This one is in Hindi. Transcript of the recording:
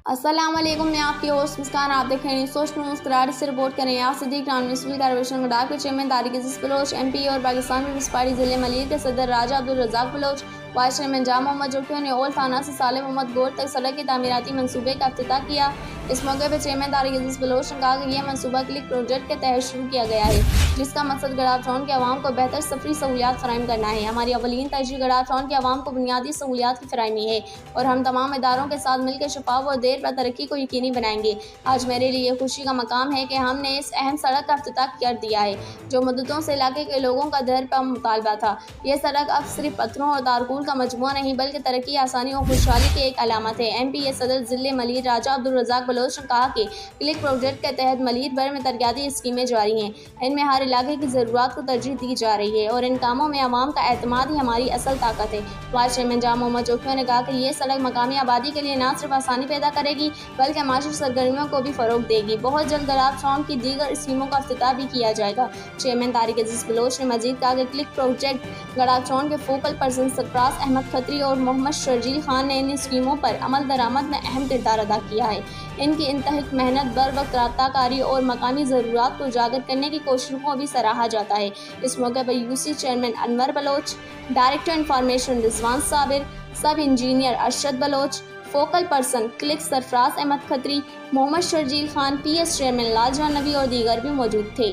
अस्सलामुअलैकुम, मैं आपकी होस्ट मुस्कान। आप देख रहे हैं सोशल न्यूज़। कराची से रिपोर्ट करें आप Siddiq. Non municipal corporation Gadakh के चेयरमैन तारिक अजीज बलोच, MP और पाकिस्तान पीपल्स पार्टी ज़िले मलीर के सदर राजा अब्दुल रज़ाक बलोच, वाइस चेयरमैन जाम मोहम्मद जोटियों ने ओल्ड थाना से साले मोहम्मद गोर तक सड़क के तामीराती मनसूबे का इफ्तिताह किया। इस मौके पर चेयरमैन तारिक अजीज बलोच ने कहा कि यह मनसूबा क्लिक प्रोजेक्ट के तहत शुरू किया गया है, जिसका मकसद गडाख टाउन के अवाम को बेहतर सफरी सहूलियात फराहम करना है। हमारी अवलीन तरजीह गडाख टाउन के अवाम को बुनियादी सहूलियात की फराहमी है और हम तमाम इदारों के साथ मिलकर शफाफ और देर पर तरक्की को यकीनी बनाएंगे। आज मेरे लिए खुशी का मकाम है कि हमने इस अहम सड़क का इफ्तिताह कर दिया है, जो मुद्दतों से इलाके के लोगों का दर पर मुतालबा था। यह सड़क अब सिर्फ पत्थरों और तारकुल का मजमुआ नहीं, बल्कि तरक्की, आसानी और खुशहाली की एक अलामत है। MP सदर ज़िले मलीर राजा अब्दुल रज़ाक बलोच ने कहा कि क्लिक प्रोजेक्ट के तहत मलीर भर में तरक्याती स्कीमें जारी हैं। इनमें हर इलाके की ज़रूरत को तरजीह दी जा रही है और इन कामों में अवाम का एतमाद ही हमारी असल ताकत है। वाइस चेयरमैन जाम मोहम्मद जोटियों ने कहा कि यह सड़क मकामी आबादी के लिए न सिर्फ आसानी पैदा करेगी, बल्कि माशी सरगर्मियों को भी फ़रोग देगी। बहुत जल्द गडाख टाउन की दीगर स्कीमों का इफ्तिताह भी किया जाएगा। चेयरमैन तारिक अजीज बलोच ने मजीद कहा कि क्लिक प्रोजेक्ट गडाख टाउन के फोकल पर्सन सरफराज अहमद खत्री और मोहम्मद शर्जील खान ने इन स्कीमों पर अमल दरामद में अहम किरदार अदा किया है। इनकी इंतहाई मेहनत, बर वक्त राबताकारी और मकामी ज़रूरत को उजागर करने की कोशिशों को भी सराहा जाता है। इस मौके पर UC chairman Anwar Baloch, director information Rizwan Sabir, sub engineer Arshad Baloch, focal person clerk Sarfaraz Ahmed Khatri, Mohammad Sharjeel Khan, PS chairman Lal Jan Nabi और दीगर भी मौजूद थे।